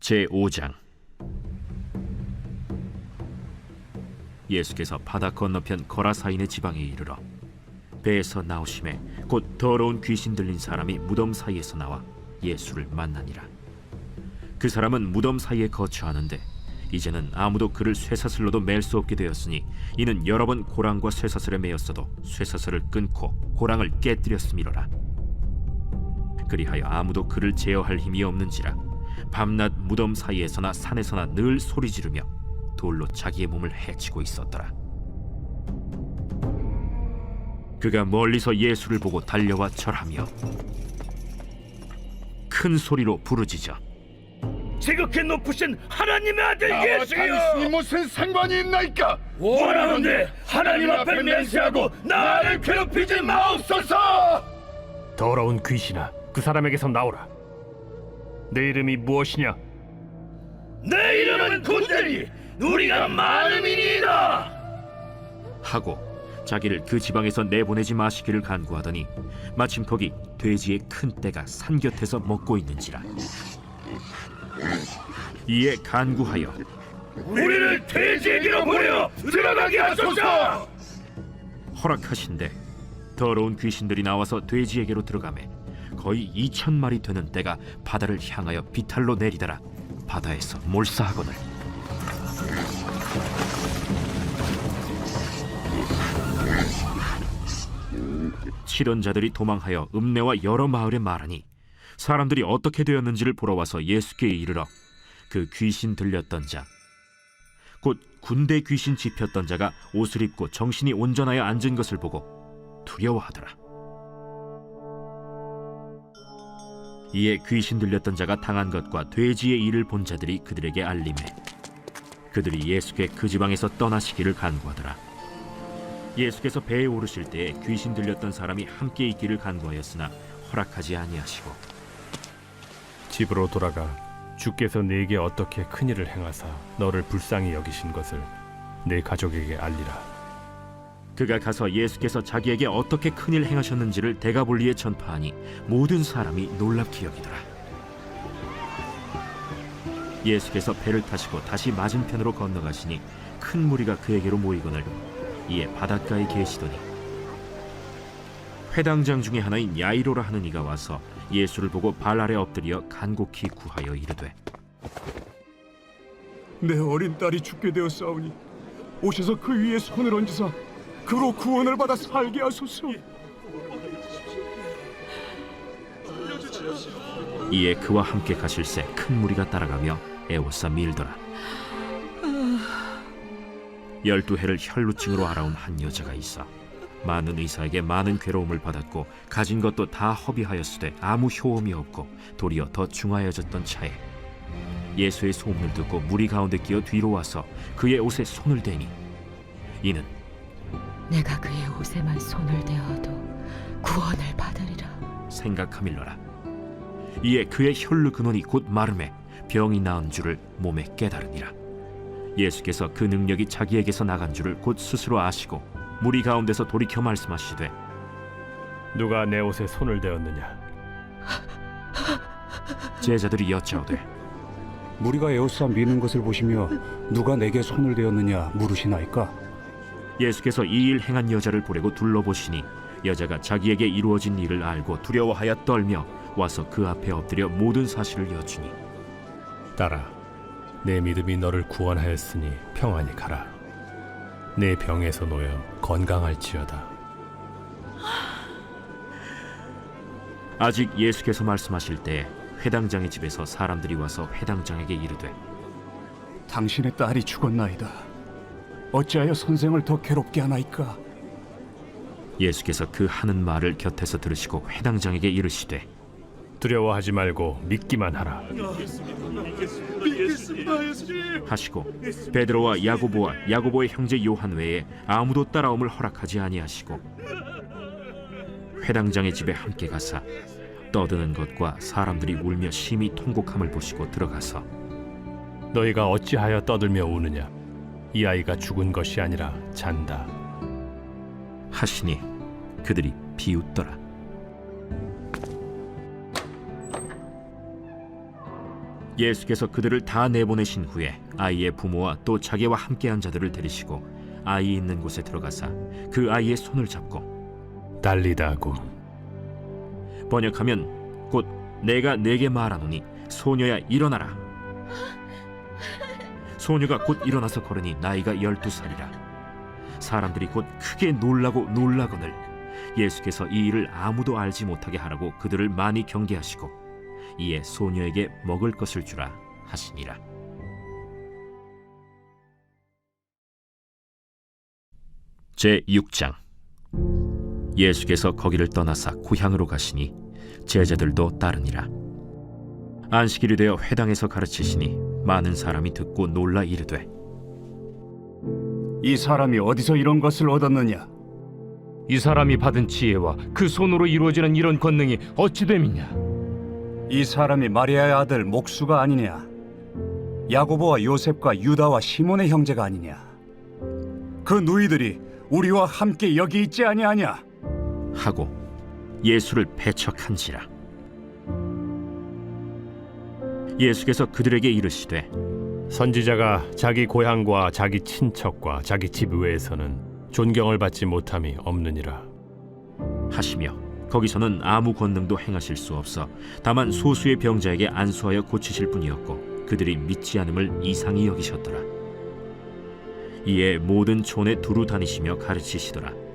제5장. 예수께서 바다 건너편 거라사인의 지방에 이르러 배에서 나오심에 곧 더러운 귀신 들린 사람이 무덤 사이에서 나와 예수를 만나니라. 그 사람은 무덤 사이에 거처하는데 이제는 아무도 그를 쇠사슬로도 맬 수 없게 되었으니 이는 여러 번 고랑과 쇠사슬에 매였어도 쇠사슬을 끊고 고랑을 깨뜨렸음이로라. 그리하여 아무도 그를 제어할 힘이 없는지라 밤낮 무덤 사이에서나 산에서나 늘 소리 지르며 돌로 자기의 몸을 해치고 있었더라. 그가 멀리서 예수를 보고 달려와 절하며 큰 소리로 부르짖어 지극히 높으신 하나님의 아들 나와 예수여, 당신이 무슨 상관이 있나이까? 원하건대 하나님 앞에 맹세하고 나를 괴롭히지 마옵소서. 더러운 귀신아, 그 사람에게서 나오라. 내 이름이 무엇이냐? 내 이름은 군대니 우리가 많음이니이다 하고 자기를 그 지방에서 내보내지 마시기를 간구하더니 마침 거기 돼지의 큰 떼가 산 곁에서 먹고 있는지라. 이에 간구하여 우리를 돼지에게로 보내어 들어가게 하소서. 허락하신대 더러운 귀신들이 나와서 돼지에게로 들어가매 거의 2,000마리 되는 떼가 바다를 향하여 비탈로 내리더라. 바다에서 몰사하거늘 치던 자들이 도망하여 읍내와 여러 마을에 말하니 사람들이 어떻게 되었는지를 보러 와서 예수께 이르러 그 귀신 들렸던 자 곧 군대 귀신 집혔던 자가 옷을 입고 정신이 온전하여 앉은 것을 보고 두려워하더라. 이에 귀신 들렸던 자가 당한 것과 돼지의 일을 본 자들이 그들에게 알림해 그들이 예수께 그 지방에서 떠나시기를 간구하더라. 예수께서 배에 오르실 때에 귀신 들렸던 사람이 함께 있기를 간구하였으나 허락하지 아니하시고 집으로 돌아가 주께서 네게 어떻게 큰일을 행하사 너를 불쌍히 여기신 것을 네 가족에게 알리라. 그가 가서 예수께서 자기에게 어떻게 큰일 행하셨는지를 데가볼리에 전파하니 모든 사람이 놀랍게 여기더라. 예수께서 배를 타시고 다시 맞은편으로 건너가시니 큰 무리가 그에게로 모이거늘 이에 바닷가에 계시더니 회당장 중에 하나인 야이로라 하는 이가 와서 예수를 보고 발 아래 엎드려 간곡히 구하여 이르되 내 어린 딸이 죽게 되었사오니 오셔서 그 위에 손을 얹으사 그로 구원을 받아 살게 하소서. 이에 그와 함께 가실새 큰 무리가 따라가며 애워싸 밀더라. 12해를 혈루증으로 알아온 한 여자가 있어 많은 의사에게 많은 괴로움을 받았고 가진 것도 다 허비하였으되 아무 효험이 없고 도리어 더 중하여졌던 차에 예수의 소문을 듣고 무리 가운데 끼어 뒤로 와서 그의 옷에 손을 대니 이는 내가 그의 옷에만 손을 대어도 구원을 받으리라 생각하밀러라. 이에 그의 혈루 근원이 곧 마름에 병이 나은 줄을 몸에 깨달으니라. 예수께서 그 능력이 자기에게서 나간 줄을 곧 스스로 아시고 무리 가운데서 돌이켜 말씀하시되 누가 내 옷에 손을 대었느냐? 제자들이 여짜오되 무리가 에워싸 미는 것을 보시며 누가 내게 손을 대었느냐 물으시나이까? 예수께서 이 일 행한 여자를 보려고 둘러보시니 여자가 자기에게 이루어진 일을 알고 두려워하여 떨며 와서 그 앞에 엎드려 모든 사실을 여쭈니 딸아, 내 믿음이 너를 구원하였으니 평안히 가라. 내 병에서 놓여 건강할지어다. 아직 예수께서 말씀하실 때에 회당장의 집에서 사람들이 와서 회당장에게 이르되 당신의 딸이 죽었나이다. 어찌하여 선생을 더 괴롭게 하나이까? 예수께서 그 하는 말을 곁에서 들으시고 회당장에게 이르시되 두려워하지 말고 믿기만 하라. 하시고 베드로와 야고보와 야고보의 형제 요한 외에 아무도 따라옴을 허락하지 아니하시고 회당장의 집에 함께 가사 떠드는 것과 사람들이 울며 심히 통곡함을 보시고 들어가서 너희가 어찌하여 떠들며 우느냐? 이 아이가 죽은 것이 아니라 잔다. 하시니 그들이 비웃더라. 예수께서 그들을 다 내보내신 후에 아이의 부모와 또 자기와 함께한 자들을 데리시고 아이 있는 곳에 들어가사 그 아이의 손을 잡고 달리다고 번역하면 곧 내가 네게 말하노니 소녀야 일어나라. 소녀가 곧 일어나서 걸으니 나이가 12살이라. 사람들이 곧 크게 놀라고 놀라거늘 예수께서 이 일을 아무도 알지 못하게 하라고 그들을 많이 경계하시고 이에 소녀에게 먹을 것을 주라 하시니라. 제6장. 예수께서 거기를 떠나사 고향으로 가시니 제자들도 따르니라. 안식일이 되어 회당에서 가르치시니 많은 사람이 듣고 놀라 이르되 이 사람이 어디서 이런 것을 얻었느냐? 이 사람이 받은 지혜와 그 손으로 이루어지는 이런 권능이 어찌 됨이냐? 이 사람이 마리아의 아들 목수가 아니냐? 야고보와 요셉과 유다와 시몬의 형제가 아니냐? 그 누이들이 우리와 함께 여기 있지 아니하냐? 하고 예수를 배척한지라. 예수께서 그들에게 이르시되 선지자가 자기 고향과 자기 친척과 자기 집 외에서는 존경을 받지 못함이 없느니라. 하시며 거기서는 아무 권능도 행하실 수 없어 다만 소수의 병자에게 안수하여 고치실 뿐이었고 그들이 믿지 않음을 이상히 여기셨더라. 이에 모든 촌에 두루 다니시며 가르치시더라.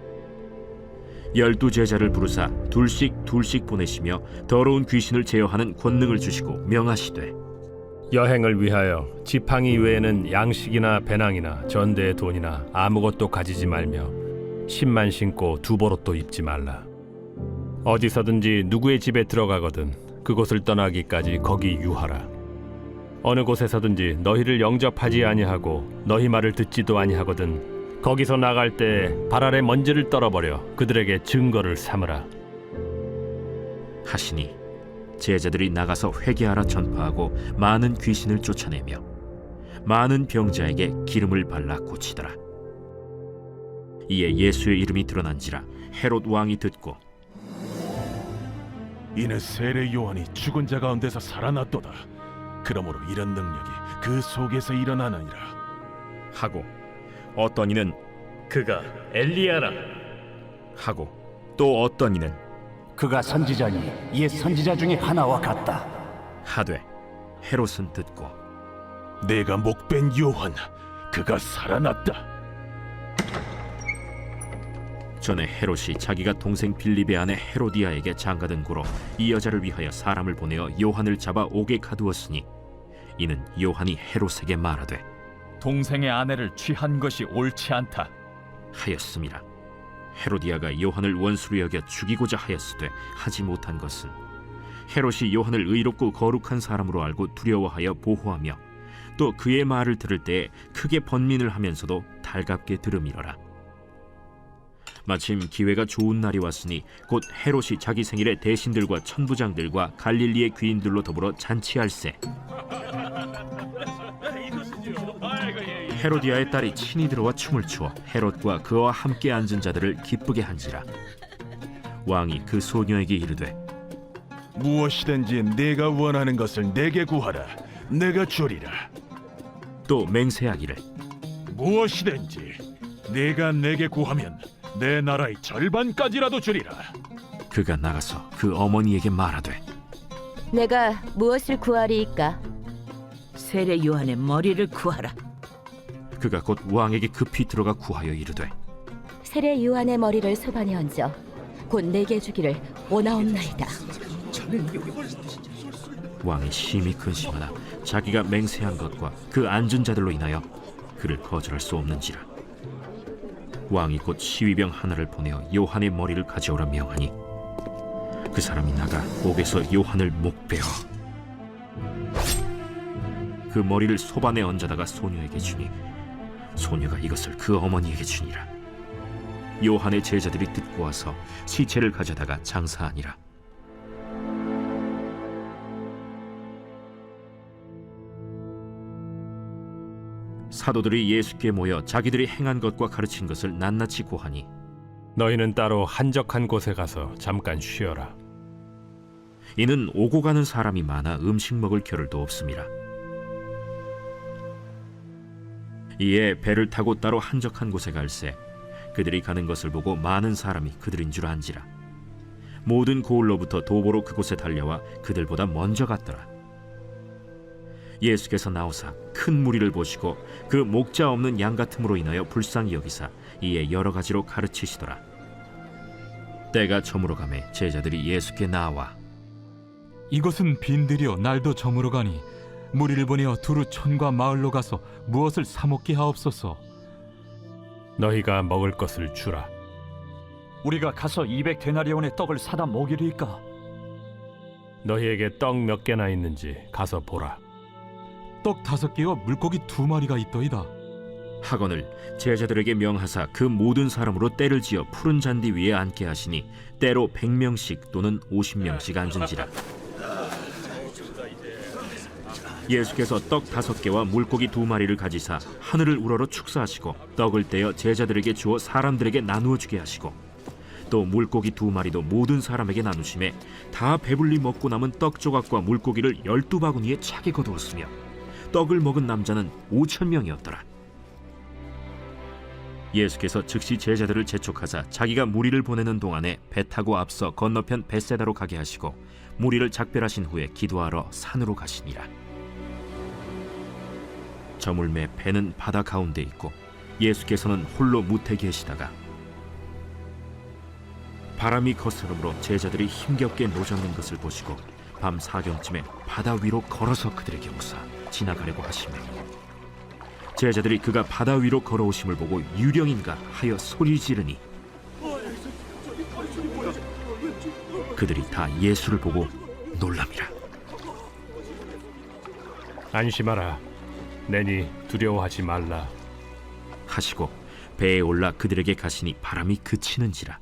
12 제자를 부르사 둘씩 보내시며 더러운 귀신을 제어하는 권능을 주시고 명하시되 여행을 위하여 지팡이 외에는 양식이나 배낭이나 전대의 돈이나 아무것도 가지지 말며 신만 신고 두보롯도 입지 말라. 어디서든지 누구의 집에 들어가거든 그곳을 떠나기까지 거기 유하라. 어느 곳에서든지 너희를 영접하지 아니하고 너희 말을 듣지도 아니하거든 거기서 나갈 때 발 아래 먼지를 떨어버려 그들에게 증거를 삼으라. 하시니 제자들이 나가서 회개하라 전파하고 많은 귀신을 쫓아내며 많은 병자에게 기름을 발라 고치더라. 이에 예수의 이름이 드러난지라 헤롯 왕이 듣고 이는 세례 요한이 죽은 자 가운데서 살아났도다. 그러므로 이런 능력이 그 속에서 일어나느니라 하고 어떤 이는 그가 엘리야라 하고 또 어떤 이는 그가 선지자니 옛 선지자 중에 하나와 같다. 하되 헤롯은 듣고 내가 목벤 요한 그가 살아났다. 전에 헤롯이 자기가 동생 빌립의 아내 헤로디아에게 장가든 고로 이 여자를 위하여 사람을 보내어 요한을 잡아 옥에 가두었으니 이는 요한이 헤롯에게 말하되 동생의 아내를 취한 것이 옳지 않다 하였음이라. 헤로디아가 요한을 원수로 여겨 죽이고자 하였으되 하지 못한 것은 헤롯이 요한을 의롭고 거룩한 사람으로 알고 두려워하여 보호하며 또 그의 말을 들을 때에 크게 번민을 하면서도 달갑게 들음이러라. 마침 기회가 좋은 날이 왔으니 곧 헤롯이 자기 생일에 대신들과 천부장들과 갈릴리의 귀인들로 더불어 잔치할세. 헤로디아의 딸이 친히 들어와 춤을 추어 헤롯과 그와 함께 앉은 자들을 기쁘게 한지라. 왕이 그 소녀에게 이르되 무엇이든지 내가 원하는 것을 내게 구하라. 내가 주리라. 또 맹세하기를 무엇이든지 내가 내게 구하면 내 나라의 절반까지라도 주리라. 그가 나가서 그 어머니에게 말하되 내가 무엇을 구하리이까? 세례 요한의 머리를 구하라. 그가 곧 왕에게 급히 들어가 구하여 이르되 세례 요한의 머리를 소반에 얹어 곧 내게 주기를 원하옵나이다. 왕이 심히 근심하나 자기가 맹세한 것과 그 앉은 자들로 인하여 그를 거절할 수 없는지라. 왕이 곧 시위병 하나를 보내어 요한의 머리를 가져오라 명하니 그 사람이 나가 옥에서 요한을 목베어 그 머리를 소반에 얹어다가 소녀에게 주니 소녀가 이것을 그 어머니에게 주니라. 요한의 제자들이 듣고 와서 시체를 가져다가 장사하니라. 사도들이 예수께 모여 자기들이 행한 것과 가르친 것을 낱낱이 고하니 너희는 따로 한적한 곳에 가서 잠깐 쉬어라. 이는 오고 가는 사람이 많아 음식 먹을 겨를도 없음이라. 이에 배를 타고 따로 한적한 곳에 갈새 그들이 가는 것을 보고 많은 사람이 그들인 줄 안지라. 모든 고을로부터 도보로 그곳에 달려와 그들보다 먼저 갔더라. 예수께서 나오사 큰 무리를 보시고 그 목자 없는 양 같음으로 인하여 불쌍히 여기사 이에 여러 가지로 가르치시더라. 때가 저물어 가매 제자들이 예수께 나와 이것은 빈들이여 날도 저물어 가니 무리를 보내어 두루 촌과 마을로 가서 무엇을 사 먹게 하옵소서. 너희가 먹을 것을 주라. 우리가 가서 200데나리온의 떡을 사다 먹이리까? 너희에게 떡 몇 개나 있는지 가서 보라. 떡 5개와 물고기 2마리가 있더이다. 하거늘 제자들에게 명하사 그 모든 사람으로 때를 지어 푸른 잔디 위에 앉게 하시니 때로 100명씩 또는 50명씩 앉은지라. 예수께서 떡 5개와 물고기 2마리를 가지사 하늘을 우러러 축사하시고 떡을 떼어 제자들에게 주어 사람들에게 나누어 주게 하시고 또 물고기 2마리도 모든 사람에게 나누심에 다 배불리 먹고 남은 떡 조각과 물고기를 12바구니에 차게 거두었으며 떡을 먹은 남자는 5,000명이었더라. 예수께서 즉시 제자들을 재촉하사 자기가 무리를 보내는 동안에 배 타고 앞서 건너편 벳세다로 가게 하시고 무리를 작별하신 후에 기도하러 산으로 가시니라. 저물매 배는 바다 가운데 있고 예수께서는 홀로 무태 계시다가 바람이 거스름으로 제자들이 힘겹게 노젓는 것을 보시고 밤 사경쯤에 바다 위로 걸어서 그들에게 오사 지나가려고 하시며 제자들이 그가 바다 위로 걸어오심을 보고 유령인가 하여 소리 지르니 그들이 다 예수를 보고 놀랍니다. 안심하라. 내니 두려워하지 말라 하시고 배에 올라 그들에게 가시니 바람이 그치는지라.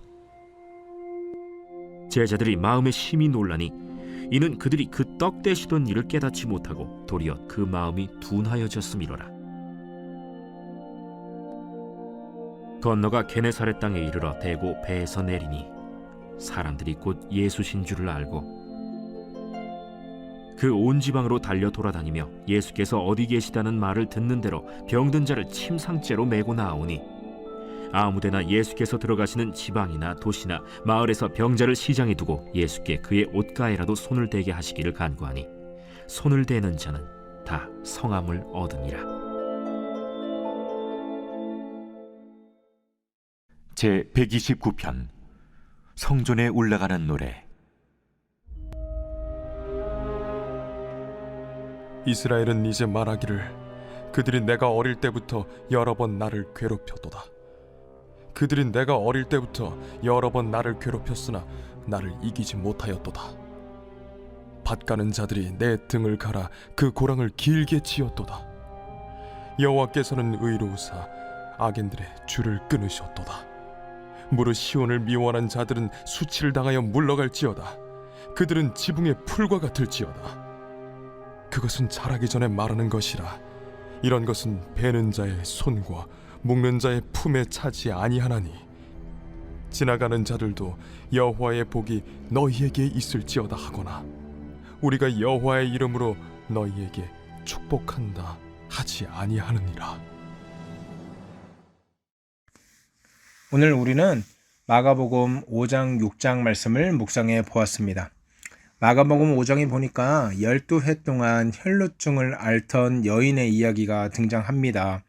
제자들이 마음에 심히 놀라니 이는 그들이 그 떡 떼시던 일을 깨닫지 못하고 도리어 그 마음이 둔하여졌음이로라. 건너가 게네사렛 땅에 이르러 대고 배에서 내리니 사람들이 곧 예수신 줄을 알고 그 온 지방으로 달려 돌아다니며 예수께서 어디 계시다는 말을 듣는 대로 병든 자를 침상째로 메고 나오니 아무데나 예수께서 들어가시는 지방이나 도시나 마을에서 병자를 시장에 두고 예수께 그의 옷가에라도 손을 대게 하시기를 간구하니 손을 대는 자는 다 성함을 얻으니라. 제 129편 성전에 올라가는 노래. 이스라엘은 이제 말하기를 그들이 내가 어릴 때부터 여러 번 나를 괴롭혔도다. 그들이 내가 어릴 때부터 여러 번 나를 괴롭혔으나 나를 이기지 못하였도다. 밭 가는 자들이 내 등을 갈아 그 고랑을 길게 치었도다. 여호와께서는 의로우사 악인들의 줄을 끊으셨도다. 무릇 시온을 미워하는 자들은 수치를 당하여 물러갈지어다. 그들은 지붕의 풀과 같을지어다. 그것은 자라기 전에 말하는 것이라. 이런 것은 베는 자의 손과 묶는 자의 품에 차지 아니하나니 지나가는 자들도 여호와의 복이 너희에게 있을지어다 하거나 우리가 여호와의 이름으로 너희에게 축복한다 하지 아니하느니라. 오늘 우리는 마가복음 5장 6장 말씀을 묵상해 보았습니다. 마가복음 5장에 보니까 12해 동안 혈루증을 앓던 여인의 이야기가 등장합니다.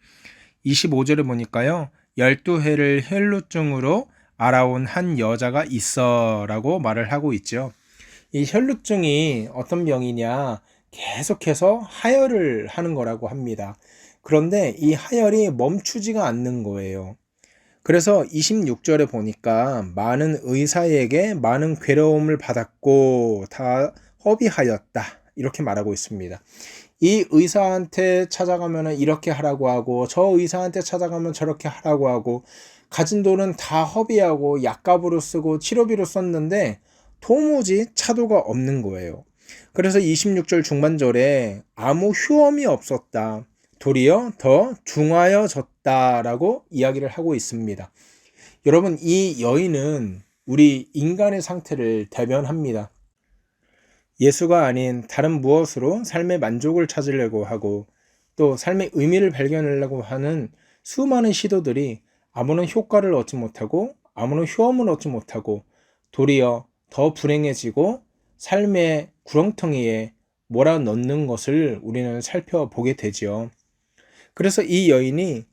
25절에 보니까요, 12해를 혈루증으로 알아온 한 여자가 있어 라고 말을 하고 있죠. 이 혈루증이 어떤 병이냐, 계속해서 하혈을 하는 거라고 합니다. 그런데 이 하혈이 멈추지가 않는 거예요. 그래서 26절에 보니까 많은 의사에게 많은 괴로움을 받았고 다 허비하였다 이렇게 말하고 있습니다. 이 의사한테 찾아가면 이렇게 하라고 하고 저 의사한테 찾아가면 저렇게 하라고 하고 가진 돈은 다 허비하고 약값으로 쓰고 치료비로 썼는데 도무지 차도가 없는 거예요. 그래서 26절 중반절에 아무 휴엄이 없었다. 도리어 더 중하여졌다라고 이야기를 하고 있습니다. 여러분, 이 여인은 우리 인간의 상태를 대변합니다. 예수가 아닌 다른 무엇으로 삶의 만족을 찾으려고 하고 또 삶의 의미를 발견하려고 하는 수많은 시도들이 아무런 효과를 얻지 못하고 아무런 효험을 얻지 못하고 도리어 더 불행해지고 삶의 구렁텅이에 몰아넣는 것을 우리는 살펴보게 되지요. 그래서 이 여인이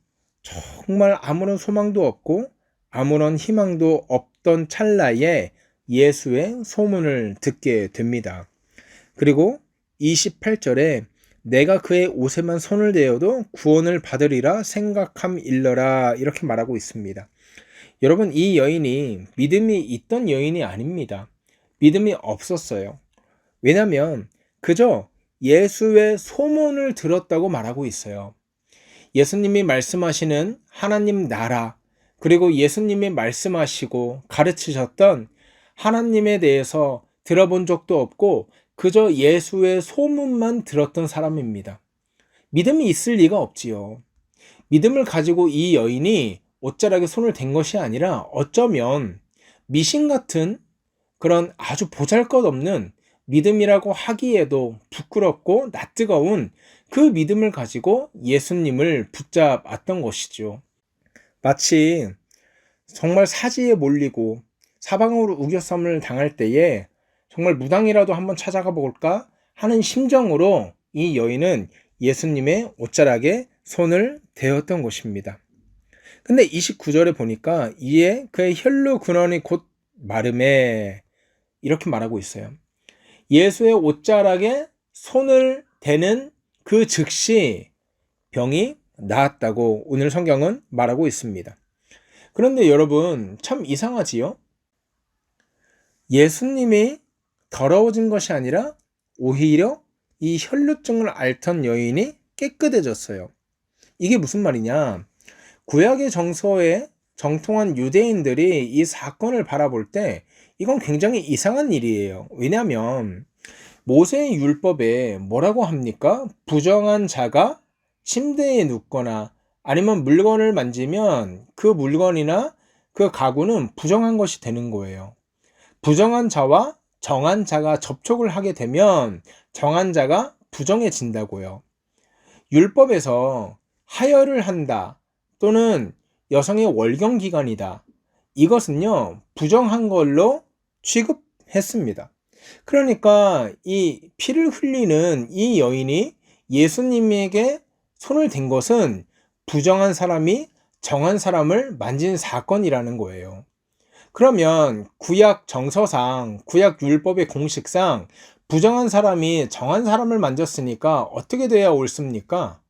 정말 아무런 소망도 없고 아무런 희망도 없던 찰나에 예수의 소문을 듣게 됩니다. 그리고 28절에 내가 그의 옷에만 손을 대어도 구원을 받으리라 생각함일러라 이렇게 말하고 있습니다. 여러분, 이 여인이 믿음이 있던 여인이 아닙니다. 믿음이 없었어요. 왜냐하면 그저 예수의 소문을 들었다고 말하고 있어요. 예수님이 말씀하시는 하나님 나라, 그리고 예수님이 말씀하시고 가르치셨던 하나님에 대해서 들어본 적도 없고 그저 예수의 소문만 들었던 사람입니다. 믿음이 있을 리가 없지요. 믿음을 가지고 이 여인이 옷자락에 손을 댄 것이 아니라 어쩌면 미신 같은 그런 아주 보잘것없는 믿음이라고 하기에도 부끄럽고 낯뜨거운 그 믿음을 가지고 예수님을 붙잡았던 것이죠. 마치 정말 사지에 몰리고 사방으로 우겨쌈을 당할 때에 정말 무당이라도 한번 찾아가 볼까 하는 심정으로 이 여인은 예수님의 옷자락에 손을 대었던 것입니다. 근데 29절에 보니까 이에 그의 혈루 근원이 곧 마름에 이렇게 말하고 있어요. 예수의 옷자락에 손을 대는 그 즉시 병이 나았다고 오늘 성경은 말하고 있습니다. 그런데 여러분, 참 이상하지요? 예수님이 더러워진 것이 아니라 오히려 이 혈루증을 앓던 여인이 깨끗해졌어요. 이게 무슨 말이냐? 구약의 정서에 정통한 유대인들이 이 사건을 바라볼 때 이건 굉장히 이상한 일이에요. 왜냐하면 모세의 율법에 뭐라고 합니까? 부정한 자가 침대에 눕거나 아니면 물건을 만지면 그 물건이나 그 가구는 부정한 것이 되는 거예요. 부정한 자와 정한 자가 접촉을 하게 되면 정한 자가 부정해진다고요. 율법에서 하혈을 한다 또는 여성의 월경기간이다, 이것은요 부정한 걸로 취급했습니다. 그러니까 이 피를 흘리는 이 여인이 예수님에게 손을 댄 것은 부정한 사람이 정한 사람을 만진 사건이라는 거예요. 그러면 구약 정서상, 구약 율법의 공식상 부정한 사람이 정한 사람을 만졌으니까 어떻게 돼야 옳습니까?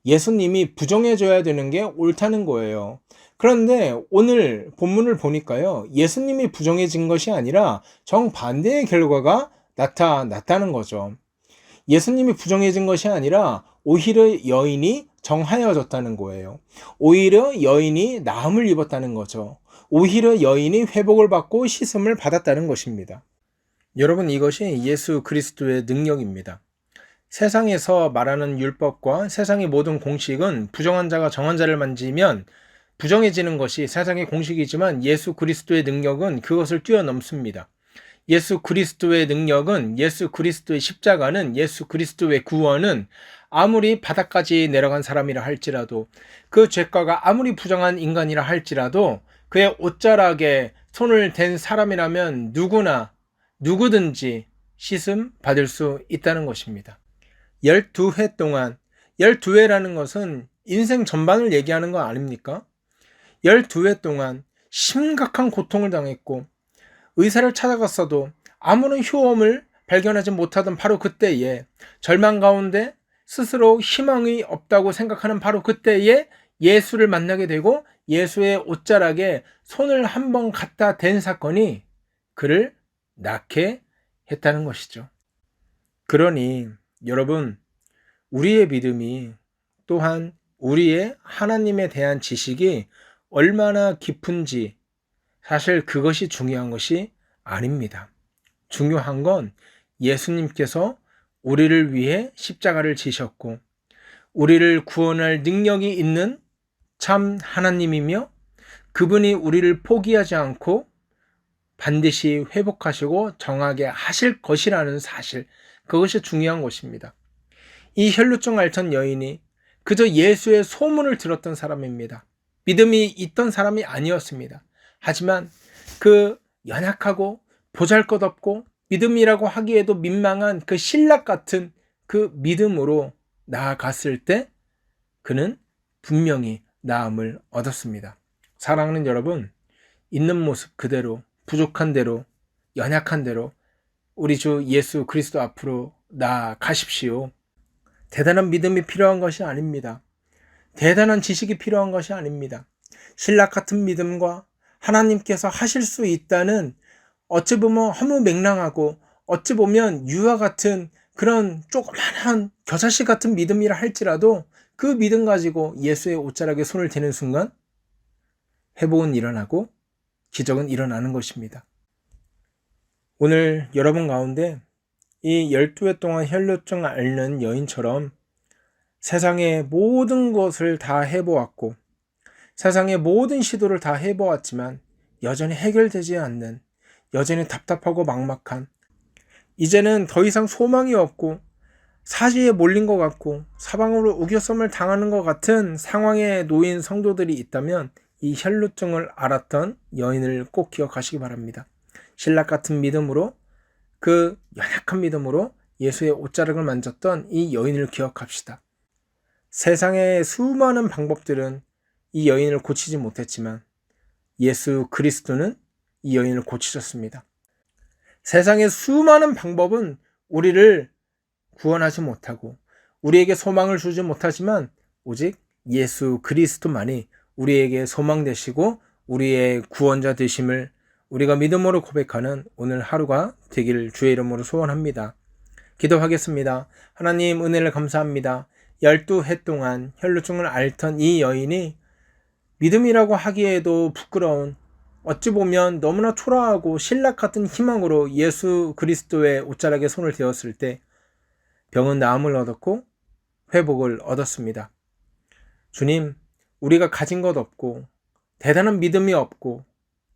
예수님이 부정해줘야 되는 게 옳다는 거예요. 그런데 오늘 본문을 보니까요, 예수님이 부정해진 것이 아니라 정반대의 결과가 나타났다는 거죠. 예수님이 부정해진 것이 아니라 오히려 여인이 정하여졌다는 거예요. 오히려 여인이 나음을 입었다는 거죠. 오히려 여인이 회복을 받고 씻음을 받았다는 것입니다. 여러분, 이것이 예수 그리스도의 능력입니다. 세상에서 말하는 율법과 세상의 모든 공식은 부정한 자가 정한 자를 만지면 부정해지는 것이 세상의 공식이지만 예수 그리스도의 능력은 그것을 뛰어넘습니다. 예수 그리스도의 능력은, 예수 그리스도의 십자가는, 예수 그리스도의 구원은 아무리 바닥까지 내려간 사람이라 할지라도, 그 죄가가 아무리 부정한 인간이라 할지라도 그의 옷자락에 손을 댄 사람이라면 누구든지 씻음 받을 수 있다는 것입니다. 12회 동안, 12회라는 것은 인생 전반을 얘기하는 거 아닙니까? 12회 동안 심각한 고통을 당했고 의사를 찾아갔어도 아무런 효험을 발견하지 못하던 바로 그때에, 절망 가운데 스스로 희망이 없다고 생각하는 바로 그때에 예수를 만나게 되고 예수의 옷자락에 손을 한번 갖다 댄 사건이 그를 낫게 했다는 것이죠. 그러니 여러분, 우리의 믿음이, 또한 우리의 하나님에 대한 지식이 얼마나 깊은지 사실 그것이 중요한 것이 아닙니다. 중요한 건 예수님께서 우리를 위해 십자가를 지셨고 우리를 구원할 능력이 있는 참 하나님이며 그분이 우리를 포기하지 않고 반드시 회복하시고 정하게 하실 것이라는 사실, 그것이 중요한 것입니다. 이 혈루증 앓던 여인이 그저 예수의 소문을 들었던 사람입니다. 믿음이 있던 사람이 아니었습니다. 하지만 그 연약하고 보잘것없고 믿음이라고 하기에도 민망한 그 신락 같은 그 믿음으로 나아갔을 때 그는 분명히 나음을 얻었습니다. 사랑하는 여러분, 있는 모습 그대로, 부족한 대로, 연약한 대로 우리 주 예수 그리스도 앞으로 나아가십시오. 대단한 믿음이 필요한 것이 아닙니다. 대단한 지식이 필요한 것이 아닙니다. 신락 같은 믿음과 하나님께서 하실 수 있다는 어찌 보면 허무맹랑하고 어찌 보면 유아 같은 그런 조그만한 겨자씨 같은 믿음이라 할지라도 그 믿음 가지고 예수의 옷자락에 손을 대는 순간 회복은 일어나고 기적은 일어나는 것입니다. 오늘 여러분 가운데 이 12해 동안 혈루증 앓는 여인처럼 세상의 모든 것을 다 해보았고 세상의 모든 시도를 다 해보았지만 여전히 해결되지 않는, 여전히 답답하고 막막한, 이제는 더 이상 소망이 없고 사지에 몰린 것 같고 사방으로 우겨섬을 당하는 것 같은 상황에 놓인 성도들이 있다면 이 혈루증을 앓았던 여인을 꼭 기억하시기 바랍니다. 신락 같은 믿음으로, 그 연약한 믿음으로 예수의 옷자락을 만졌던 이 여인을 기억합시다. 세상의 수많은 방법들은 이 여인을 고치지 못했지만 예수 그리스도는 이 여인을 고치셨습니다. 세상의 수많은 방법은 우리를 구원하지 못하고 우리에게 소망을 주지 못하지만 오직 예수 그리스도만이 우리에게 소망 되시고 우리의 구원자 되심을 우리가 믿음으로 고백하는 오늘 하루가 되기를 주의 이름으로 소원합니다. 기도하겠습니다. 하나님, 은혜를 감사합니다. 12해 동안 혈루증을 앓던 이 여인이 믿음이라고 하기에도 부끄러운, 어찌 보면 너무나 초라하고 신락 같은 희망으로 예수 그리스도의 옷자락에 손을 대었을 때 병은 나음을 얻었고 회복을 얻었습니다. 주님, 우리가 가진 것 없고 대단한 믿음이 없고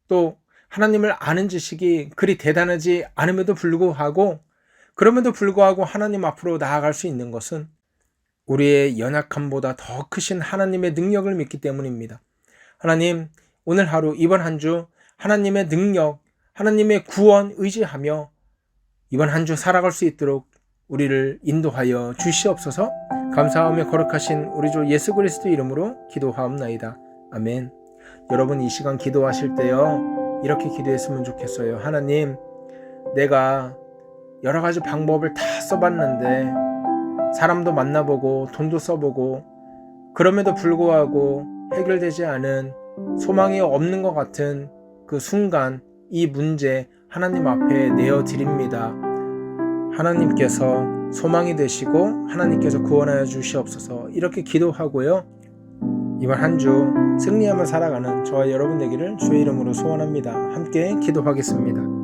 또 하나님을 아는 지식이 그리 대단하지 않음에도 불구하고, 그럼에도 불구하고 하나님 앞으로 나아갈 수 있는 것은 우리의 연약함보다 더 크신 하나님의 능력을 믿기 때문입니다. 하나님, 오늘 하루, 이번 한 주 하나님의 능력, 하나님의 구원 의지하며 이번 한 주 살아갈 수 있도록 우리를 인도하여 주시옵소서. 감사하며 거룩하신 우리 주 예수 그리스도 이름으로 기도하옵나이다. 아멘. 여러분, 이 시간 기도하실 때요, 이렇게 기도했으면 좋겠어요. 하나님, 내가 여러 가지 방법을 다 써봤는데 사람도 만나보고 돈도 써보고 그럼에도 불구하고 해결되지 않은, 소망이 없는 것 같은 그 순간 이 문제 하나님 앞에 내어드립니다. 하나님께서 소망이 되시고 하나님께서 구원하여 주시옵소서. 이렇게 기도하고요, 이번 한 주 승리하며 살아가는 저와 여러분 되기를 주의 이름으로 소원합니다. 함께 기도하겠습니다.